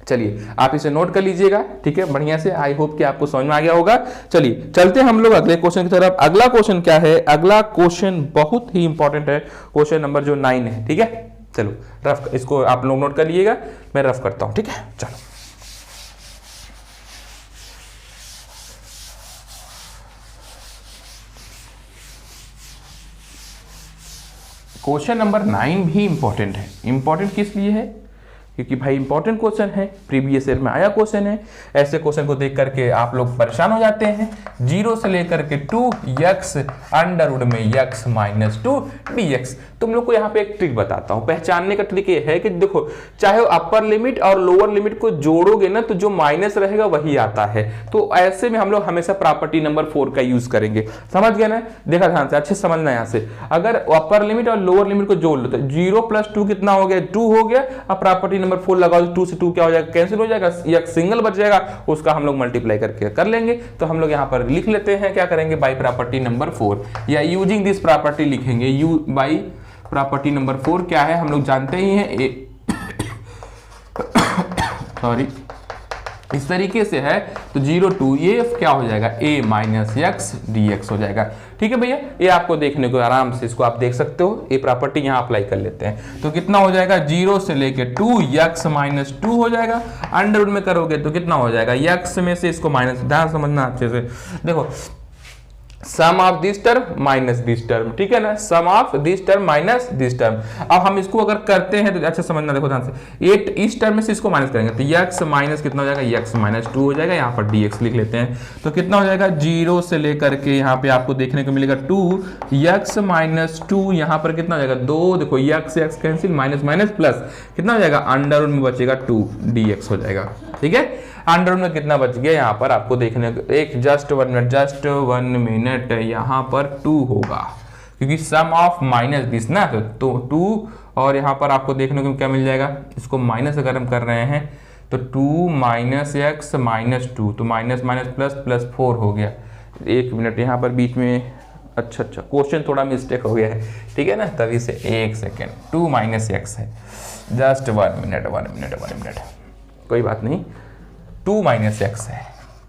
चलिए आप इसे नोट कर लीजिएगा, ठीक है बढ़िया से। आई होप कि आपको समझ में आ गया होगा। चलिए चलते हैं हम लोग अगले क्वेश्चन की तरफ। अगला क्वेश्चन क्या है, अगला क्वेश्चन बहुत ही इंपॉर्टेंट है, क्वेश्चन नंबर जो 9 है, ठीक है। चलो रफ इसको आप लोग नोट कर लीजिएगा, मैं रफ करता हूं, ठीक है। चलो क्वेश्चन नंबर 9 भी इंपॉर्टेंट है। इंपॉर्टेंट किस लिए है, क्योंकि भाई इंपॉर्टेंट क्वेश्चन है, प्रीवियस ईयर में आया क्वेश्चन है। ऐसे क्वेश्चन को देख करके आप लोग परेशान हो जाते हैं। 0 से लेकर के 2x अंडर रूट में x माइनस 2 dx। तुम लोग को यहाँ पे एक ट्रिक बताता हूँ, पहचानने का ट्रिक ये है कि देखो, चाहे अपर लिमिट और लोअर लिमिट को जोड़ोगे ना तो जो माइनस रहेगा वही आता है। तो ऐसे में हम लोग हमेशा प्रॉपर्टी नंबर 4 का यूज करेंगे। समझ गए ना? देखा ध्यान से, अच्छे समझना यहाँ से। अगर अपर लिमिट और लोअर लिमिट को जोड़ लो तो 0 + 2 कितना हो गया? 2 हो गया। अब प्रॉपर्टी नंबर 4 लगाओ, 2 से 2 क्या हो जाएगा? कैंसिल हो जाएगा, या सिंगल बच जाएगा, उसका हम लोग मल्टीप्लाई करके कर लेंगे। तो हम लोग यहाँ पर लिख लेते हैं, क्या करेंगे? बाई प्रॉपर्टी नंबर 4 या यूजिंग दिस प्रॉपर्टी लिखेंगे। यू बाई प्रॉपर्टी नंबर 4 क्या है हम लोग जानते ही हैं, सॉरी इस तरीके से है। तो 0 to a क्या हो जाएगा? a माइनस एक्स dx हो जाएगा। ठीक है भैया, ये आपको देखने को आराम से इसको आप देख सकते हो। ये प्रॉपर्टी यहाँ अप्लाई कर लेते हैं। तो कितना हो जाएगा? 0 से लेके 2x माइनस 2 हो जाएगा। अंडर रूट में करोगे तो कितना हो जाएगा? x में से इसको माइनस, ध्यान समझना अच्छे से। देखो, sum of this term minus this term, ठीक है ना? Sum of this term minus this term. अब हम इसको अगर करते हैं तो अच्छा समझना, देखो ध्यान से। 8 इस टर्म में से इसको माइनस करेंगे तो x माइनस कितना हो जाएगा? x माइनस 2 हो जाएगा। यहाँ पर dx लिख लेते हैं। तो कितना हो जाएगा? 0 से लेकर के यहाँ पे आपको देखने को मिलेगा 2x माइनस 2, यहाँ पर कितना हो जाएगा? 2, देखो x cancel, minus minus plus, कितना हो जाएगा? अंडर रूट में बचेगा 2 dx हो जाएगा। ठीक है, अंडर रूट में कितना बच गया? यहाँ पर आपको देखने को एक जस्ट 1 मिनट यहाँ पर 2 होगा, क्योंकि सम ऑफ माइनस दिस ना, तो 2 और यहाँ पर आपको देखने को क्या मिल जाएगा? इसको माइनस अगर हम कर रहे हैं तो 2 माइनस एक्स माइनस 2, तो माइनस माइनस प्लस प्लस 4 हो गया। 1 मिनट यहाँ पर बीच में, अच्छा क्वेश्चन थोड़ा मिस्टेक हो गया है, ठीक है ना? तभी से 1 सेकेंड, 2 माइनस एक्स है, जस्ट 1 मिनट, कोई बात नहीं। 2 माइनस एक्स है,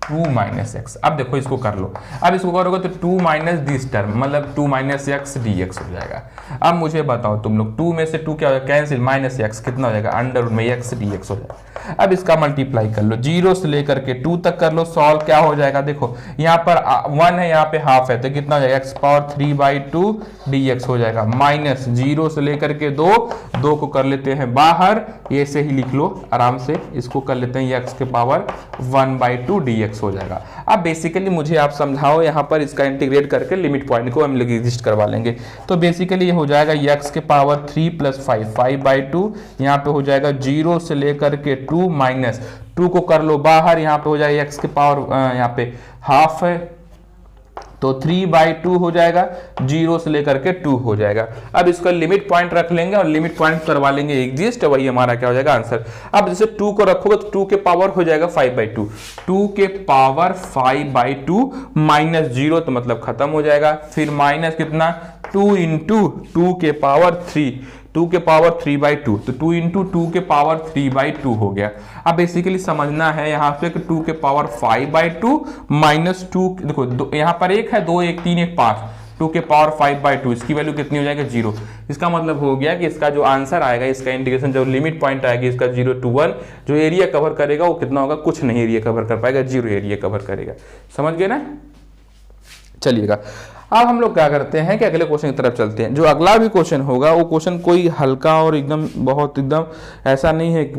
2 माइनस एक्स। अब देखो इसको कर लो, अब इसको करोगे तो 2 माइनस दिस टर्म, मतलब 2 माइनस एक्स dx हो जाएगा। अब मुझे बताओ तुम लोग, 2 में से 2 क्या हो जाएगा? कैंसिल, माइनस एक्स कितना हो जाएगा? अंडर रूट में x dx हो जाएगा। अब इसका मल्टीप्लाई कर लो, 0 से लेकर के 2 तक कर लो, सॉल्व क्या हो जाएगा? देखो यहाँ पर 1 है, यहाँ पे हाफ है, तो कितना हो जाएगा? x पावर 3/2 dx हो जाएगा। माइनस 0 से लेकर के 2 को कर लेते हैं बाहर, ये से ही लिख लो आराम से, इसको कर लेते हैं x के पावर 1/2 dx हो जाएगा। अब बेसिकली मुझे आप समझाओ, यहाँ पर इसका इंटीग्रेट करके लिमिट पॉइंट को हम लोग एग्जिस्ट करवा लेंगे। तो बेसिकली ये हो जाएगा x के पावर 3 + 5/2, यहाँ पे हो जाएगा 0 से लेकर के 2 माइनस 2 को कर लो बाहर, यहाँ पे हो जाएगा x के पावर, यहाँ पे हाफ है तो 3/2 हो जाएगा, 0 से लेकर के 2 हो जाएगा। अब इसका लिमिट पॉइंट रख लेंगे और लिमिट पॉइंट करवा लेंगे एग्जिस्ट, वही हमारा क्या हो जाएगा? आंसर। अब जैसे 2 को रखोगे तो 2 के पावर हो जाएगा 5/2, 2 के पावर 5/2 माइनस 0 तो मतलब खत्म हो जाएगा। फिर माइनस कितना? 2 इंटू 2 के पावर 3, 2 के पावर 3/2, तो 2 इंटू 2 के पावर 3/2 हो गया। अब बेसिकली समझना है यहाँ पे कि 2 के पावर 5/2 माइनस 2, देखो यहाँ पर 1 है, 2 1 3 1 5, 2 के पावर 5/2, इसकी वैल्यू कितनी हो जाएगी? 0। इसका मतलब हो गया कि इसका जो आंसर आएगा, इसका इंटीग्रेशन जो लिमिट पॉइंट आएगी इसका 0 to 1, जो एरिया कवर करेगा वो कितना होगा? कुछ नहीं एरिया कवर कर पाएगा, 0 एरिया कवर करेगा। समझ गए ना? चलिएगा, अब हम लोग क्या करते हैं कि अगले क्वेश्चन की तरफ चलते हैं। जो अगला भी क्वेश्चन होगा वो क्वेश्चन कोई हल्का और एकदम ऐसा नहीं है कि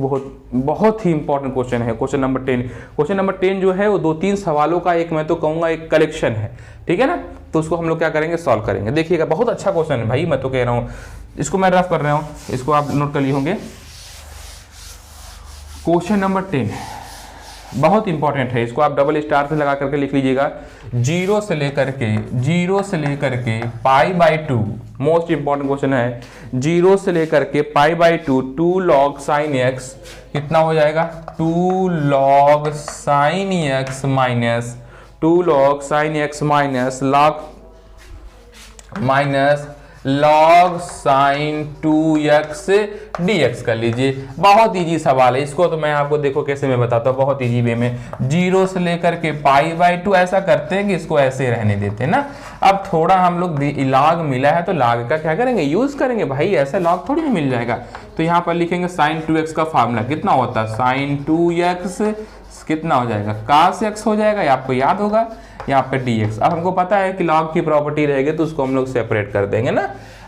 बहुत ही इंपॉर्टेंट क्वेश्चन है। क्वेश्चन नंबर 10, क्वेश्चन नंबर 10 जो है वो 2-3 सवालों का एक, मैं तो कहूँगा एक कलेक्शन है, ठीक है ना? तो उसको हम लोग क्या करेंगे? सॉल्व करेंगे। देखिएगा, बहुत अच्छा क्वेश्चन है भाई, मैं तो कह रहा हूँ। इसको मैं रफ कर रहा हूँ, इसको आप नोट कर लिए होंगे। क्वेश्चन नंबर 10 बहुत इंपॉर्टेंट है, इसको आप डबल स्टार से लगा करके लिख लीजिएगा। 0 से लेकर के π/2, मोस्ट इंपॉर्टेंट क्वेश्चन है। 0 से लेकर के π/2, 2 log sin x कितना हो जाएगा? 2 log sin x minus 2 log sin x minus log sin 2x dx कर लीजिए। बहुत इजी सवाल है, इसको तो मैं आपको देखो कैसे मैं बताता हूँ, बहुत इजी वे में। 0 से लेकर के π/2 ऐसा करते हैं कि इसको ऐसे रहने देते हैं ना। अब थोड़ा हम लोग लॉग मिला है तो लॉग का क्या करेंगे? यूज करेंगे भाई, ऐसे लॉग थोड़ी ना मिल जाएगा। तो यहाँ पर लिखेंगे sin 2x का फार्मूला कितना होता है? sin 2x कितना हो जाएगा? cos x हो जाएगा, ये आपको याद होगा, यहाँ पे dx। अब हमको पता है कि लॉग की प्रॉपर्टी रहेगी तो उसको हम लोग सेपरेट कर देंगे ना।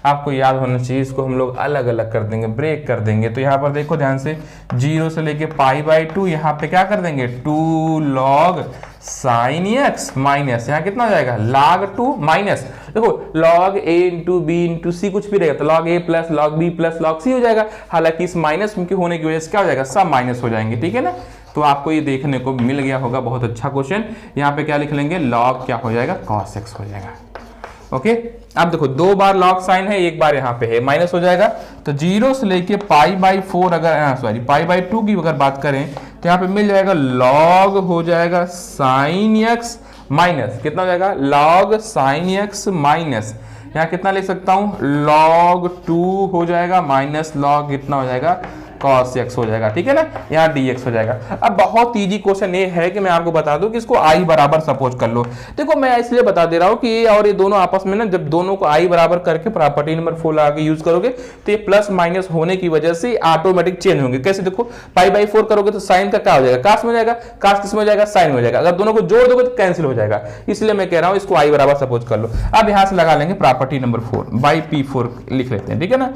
आपको याद होना चाहिए, इसको हम लोग अलग अलग कर देंगे, ब्रेक कर देंगे। तो यहाँ पर देखो ध्यान से, 0 से लेके π/2, यहाँ पे क्या कर देंगे 2 log sin x माइनस यहाँ कितना हो जाएगा log 2 माइनस, देखो log a into B into C कुछ भी रहेगा तो log a plus log b plus log c हो जाएगा। हालांकि इस माइनस के होने की वजह से क्या हो जाएगा, सब माइनस हो जाएंगे, ठीक है ना। तो आपको ये देखने को मिल गया होगा, बहुत अच्छा क्वेश्चन। यहाँ पे क्या लिख लेंगे, log क्या हो जाएगा cos x हो जाएगा। ओके अब देखो 2 बार log साइन है, 1 बार यहाँ पे है, माइनस हो जाएगा। तो 0 से लेके π/4 अगर सॉरी π/2 की अगर बात करें तो यहाँ पे मिल जाएगा log हो जाएगा sin x माइनस कितना हो जाएगा log sin x माइनस यहाँ कितना लिख सकता हूँ log 2 हो जाएगा माइनस log कितना हो जाएगा cos x हो जाएगा, ठीक है ना, यहाँ dx हो जाएगा। अब बहुत इजी क्वेश्चन ये है कि मैं आपको बता दूं कि इसको i बराबर सपोज कर लो। देखो मैं इसलिए बता दे रहा हूँ कि ये और ये दोनों आपस में ना, जब दोनों को i बराबर करके प्रॉपर्टी नंबर 4 लगा के यूज करोगे तो ये प्लस माइनस होने की वजह से ऑटोमेटिक चेंज होंगे। कैसे, देखो π/4 करोगे तो साइन का क्या हो जाएगा, कास में हो जाएगा, कास किस में हो जाएगा, साइन में हो जाएगा। अगर दोनों को जोड़ दोगे तो कैंसिल हो जाएगा, इसलिए मैं कह रहा हूँ इसको i बराबर सपोज कर लो। अब यहाँ से लगा लेंगे प्रॉपर्टी नंबर 4 /p4 लिख लेते हैं, ठीक है ना।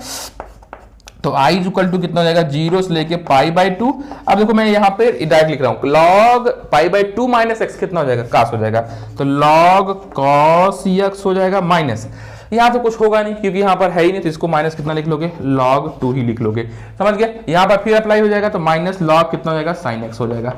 तो i इक्वल टू कितना हो जाएगा 0 से लेके π/2। अब देखो मैं यहाँ पे डायरेक्ट लिख रहा हूँ log π/2 माइनस x कितना हो जाएगा cos हो जाएगा, तो log cos x हो जाएगा माइनस, यहाँ तो कुछ होगा नहीं क्योंकि यहाँ पर है ही नहीं, तो इसको माइनस कितना लिख लोगे log 2 ही लिख लोगे, समझ गया। यहाँ पर फिर अप्लाई हो जाएगा तो माइनस log कितना हो जाएगा sin x हो जाएगा,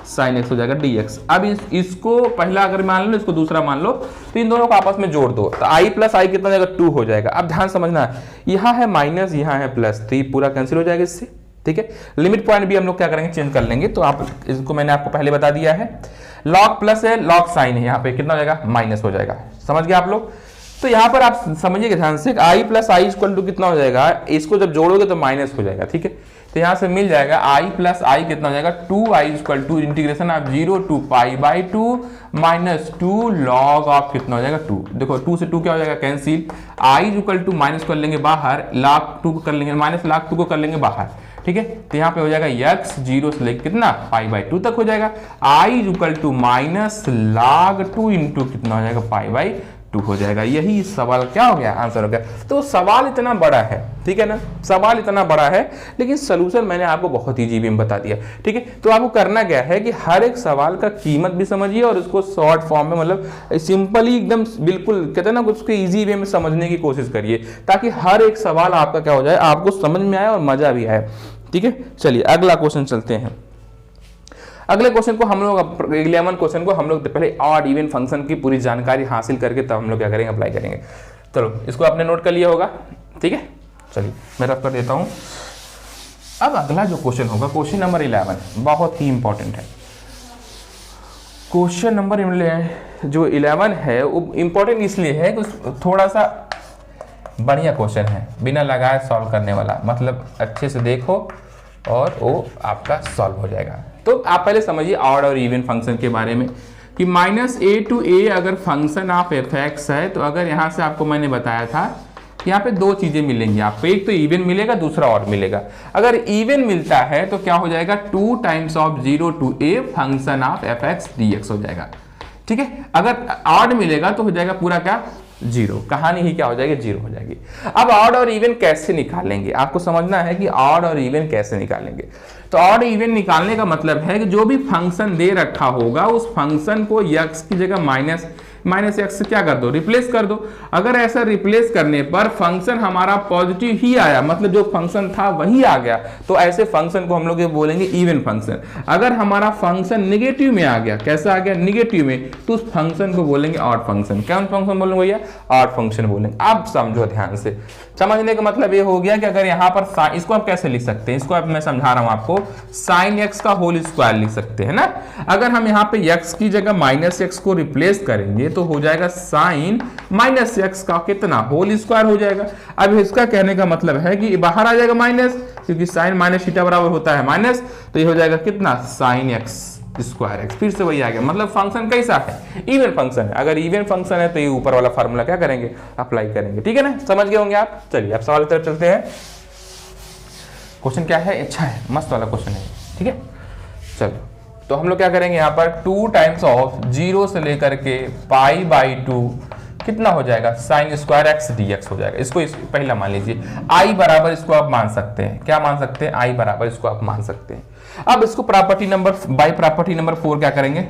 sin x हो जाएगा dx। अब इसको पहला अगर मान लो, इसको दूसरा मान लो, तो इन दोनों को आपस में जोड़ दो तो i प्लस i कितना हो जाएगा 2 हो जाएगा। अब ध्यान समझना, यहाँ है माइनस यहाँ है प्लस, तो ये पूरा कैंसिल हो जाएगा इससे, ठीक है। लिमिट पॉइंट भी हम लोग क्या करेंगे चेंज कर लेंगे, तो आप इसको मैंने आपको पहले बता दिया है, log प्लस है log साइन है, यहाँ पे कितना हो जाएगा माइनस हो जाएगा, समझ गया आप लोग। तो यहाँ पर आप समझिएगा ध्यान से, i plus I equal to कितना हो जाएगा, इसको जब जोड़ोगे तो माइनस हो जाएगा, ठीक है। तो यहाँ से मिल जाएगा i प्लस आई कितना हो जाएगा 2i equal to integration of 0 to π/2 minus 2 log of कितना हो जाएगा 2। देखो 2 से 2 क्या हो जाएगा cancel, i equal to minus कर लेंगे बाहर, log 2 को कर लेंगे माइनस, log 2 को कर लेंगे बाहर, ठीक है। तो यहाँ पे हो जाएगा x 0 से लेकर कितना π/2 तक हो जाएगा, i equal to minus log 2 into कितना हो जाएगा π/2 हो जाएगा। यही सवाल क्या हो गया, आंसर हो गया। तो सवाल इतना बड़ा है, ठीक है ना, सवाल इतना बड़ा है, लेकिन सलूशन मैंने आपको बहुत ईजी वे में बता दिया, ठीक है। तो आपको करना क्या है कि हर एक सवाल का कीमत भी समझिए और उसको शॉर्ट फॉर्म में, मतलब सिंपली एकदम बिल्कुल कहते हैं ना, उसको ईजी वे में समझने की कोशिश करिए ताकि हर एक सवाल आपका क्या हो जाए, आपको समझ में आए और मजा भी आए, ठीक है। चलिए अगला क्वेश्चन चलते हैं। अगले क्वेश्चन को हम लोग 11 क्वेश्चन को हम लोग पहले ऑड इवन फंक्शन की पूरी जानकारी हासिल करके तब हम लोग क्या करेंगे, अप्लाई करेंगे। चलो इसको आपने नोट कर लिया होगा, ठीक है। चलिए मैं रफ कर देता हूं। अब अगला जो क्वेश्चन होगा क्वेश्चन नंबर 11 बहुत ही इंपॉर्टेंट है। क्वेश्चन नंबर जो 11 है वो इंपॉर्टेंट इसलिए है कि थोड़ा सा बढ़िया क्वेश्चन है, बिना लगाए सॉल्व करने वाला, मतलब अच्छे से देखो और वो आपका सॉल्व हो जाएगा। तो आप पहले समझिए ऑड और इवन फंक्शन के बारे में कि -a to a अगर फंक्शन ऑफ f(x) है, तो अगर यहाँ से आपको मैंने बताया था यहाँ पे दो चीजें मिलेंगी आपको, एक तो इवन मिलेगा, दूसरा ऑड मिलेगा। अगर इवन मिलता है तो क्या हो जाएगा 2 times of 0 to a function of f(x) dx हो जाएगा, ठीक है। अगर ऑड मिलेगा तो हो जाएगा पूरा क्या 0, कहानी ही क्या हो जाएगी 0 हो जाएगी। अब ऑड और इवन कैसे निकालेंगे, आपको समझना है कि ऑड और इवन कैसे निकालेंगे। तो ऑड इवन निकालने का मतलब है कि जो भी फंक्शन दे रखा होगा उस फंक्शन को x की जगह माइनस एक्स से क्या कर दो, रिप्लेस कर दो। अगर ऐसा रिप्लेस करने पर फंक्शन हमारा पॉजिटिव ही आया, मतलब जो फंक्शन था वही आ गया, तो ऐसे फंक्शन को हम लोग ये बोलेंगे इवन फंक्शन। अगर हमारा फंक्शन नेगेटिव में आ गया, कैसा आ गया नेगेटिव में, तो उस फंक्शन को बोलेंगे ऑड फंक्शन। कौन फंक्शन बोलेंगे भैया, ऑड फंक्शन बोलेंगे। अब समझो ध्यान से, समझने का मतलब ये हो गया कि अगर यहाँ पर इसको आप कैसे लिख सकते हैं, इसको अब मैं समझा रहा हूं आपको, साइन एक्स का होल स्क्वायर लिख सकते हैं ना। अगर हम यहाँ पे x की जगह माइनस एक्स को रिप्लेस करेंगे तो हो जाएगा साइन माइनस एक्स का कितना होल स्क्वायर हो जाएगा। अब इसका कहने का मतलब है कि बाहर आ जाएगा माइनस, क्योंकि साइन माइनस थीटा बराबर होता है माइनस, तो ये हो जाएगा कितना साइन एक्स स्क्वायर एक्स, फिर से वही आ गया। मतलब फंक्शन कैसा है, इवन फंक्शन है। अगर इवन फंक्शन है तो ये ऊपर वाला फार्मूला क्या करेंगे, अप्लाई करेंगे, ठीक है ना, समझ गए होंगे आप। चलिए अब सवाल की तरफ चलते हैं। क्वेश्चन क्या है, अच्छा है, मस्त वाला क्वेश्चन है, ठीक है। चलो तो हम लोग क्या करेंगे, यहाँ पर 2 टाइम्स ऑफ 0 से लेकर के π/2 कितना हो जाएगा sine square x d x हो जाएगा। इसको पहला मान लीजिए, आई बराबर इसको आप मान सकते हैं, क्या मान सकते हैं, आई बराबर इसको आप मान सकते हैं। अब इसको property number by property number 4 क्या करेंगे,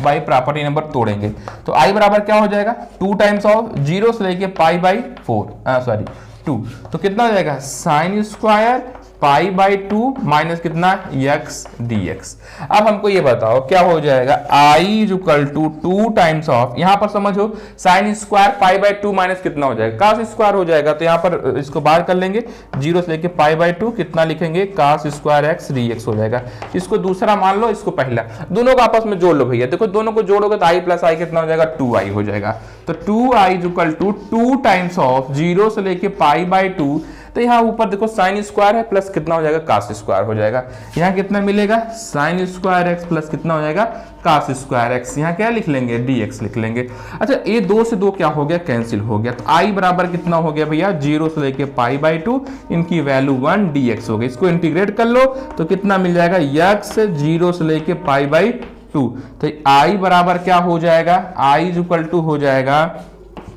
बाई प्रॉपर्टी नंबर तोड़ेंगे। तो आई बराबर क्या हो जाएगा 2 टाइम्स ऑफ 0 से लेके पाई बाई 2, तो कितना हो जाएगा sine square pi by 2 minus कितना एक्स डी एक्स। अब हमको ये बताओ क्या हो जाएगा, I is equal to 2 times of, यहां पर समझो sine square pi by 2 minus कितना हो जाएगा कास स्क्वायर हो जाएगा, तो यहां पर इसको बाहर कर लेंगे 0 से लेके पाई बाई 2, कितना लिखेंगे cos square x d x हो जाएगा। इसको दूसरा मान लो, इसको पहला, दोनों को आपस में जोड़ लो भैया। देखो दोनों को जोड़ोगे तो आई प्लस आई कितना हो जाएगा 2i हो जाएगा। तो 2i is equal to 2 times of 0 से लेके पाई बाई 2, तो यहाँ ऊपर देखो साइन स्क्वायर है प्लस कितना हो जाएगा कास स्क्वायर हो जाएगा। यहाँ कितना मिलेगा साइन स्क्वायर एक्स प्लस कितना हो जाएगा कास स्क्वायर एक्स, यहाँ क्या लिख लेंगे dx लिख लेंगे। अच्छा ये 2 से 2 क्या हो गया कैंसिल हो गया, तो आई बराबर कितना हो गया भैया 0 से लेके पाई बाई 2, इनकी वैल्यू 1 dx हो गई। इसको इंटीग्रेट कर लो तो कितना मिल जाएगा x 0 से लेके पाई बाई 2, तो आई बराबर क्या हो जाएगा, आई इज इक्वल टू हो जाएगा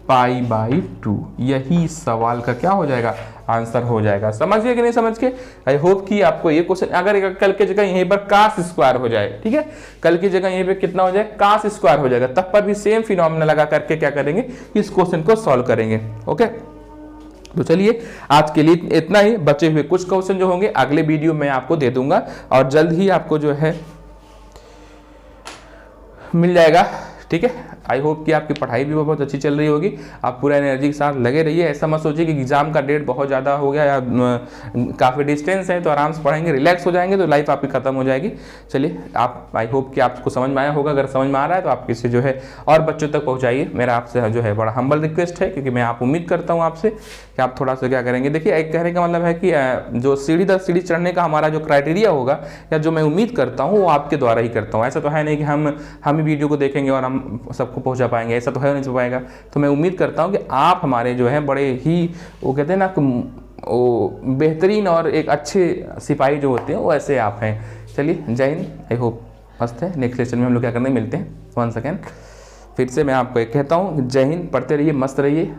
पाई बाई 2। यही सवाल का क्या हो जाएगा आंसर हो जाएगा। समझ गए कि नहीं समझ के? आई होप कि आपको ये क्वेश्चन, अगर कल की जगह यहीं पर कास स्क्वायर हो जाए, ठीक है, कल की जगह यहीं पे कितना हो जाए कास स्क्वायर हो जाएगा, तब पर भी सेम फिनोमेना लगा करके क्या करेंगे इस क्वेश्चन को सॉल्व करेंगे। ओके, तो चलिए आज के लिए इतना ही। बचे हुए कुछ क्वेश्चन जो होंगे अगले वीडियो में आपको दे दूंगा और जल्द ही आपको जो है मिल जाएगा, ठीक है। आई होप कि आपकी पढ़ाई भी बहुत अच्छी चल रही होगी, आप पूरा एनर्जी के साथ लगे रहिए। ऐसा मत सोचिए कि एग्जाम का डेट बहुत ज़्यादा हो गया या काफ़ी डिस्टेंस है तो आराम से पढ़ेंगे, रिलैक्स हो जाएंगे तो लाइफ आपकी खत्म हो जाएगी। चलिए आप, आई होप कि आपको समझ में आया होगा, अगर समझ में आ रहा है तो आप इसे जो है और बच्चों तक पहुँचाइए। मेरा आपसे जो है बड़ा हम्बल रिक्वेस्ट है, क्योंकि मैं आप उम्मीद करता हूँ आपसे कि आप थोड़ा सा क्या करेंगे। देखिए एक कहने का मतलब है कि जो सीढ़ी दर सीढ़ी चढ़ने का हमारा जो क्राइटेरिया होगा या जो मैं उम्मीद करता हूँ वो आपके द्वारा ही करता हूँ। ऐसा तो है नहीं कि हम ही वीडियो को देखेंगे और हम सबको पहुँचा पाएंगे, ऐसा तो है नहीं पाएगा। तो मैं उम्मीद करता हूँ कि आप हमारे जो है बड़े ही वो कहते हैं ना वो बेहतरीन और एक अच्छे सिपाही जो होते हैं वो ऐसे आप हैं। चलिए जय हिंद, आई होप मस्त है। नेक्स्ट लेक्चर में हम लोग क्या करने मिलते हैं 1 सेकेंड, फिर से मैं आपको एक कहता हूँ जय हिंद, पढ़ते रहिए, मस्त रहिए।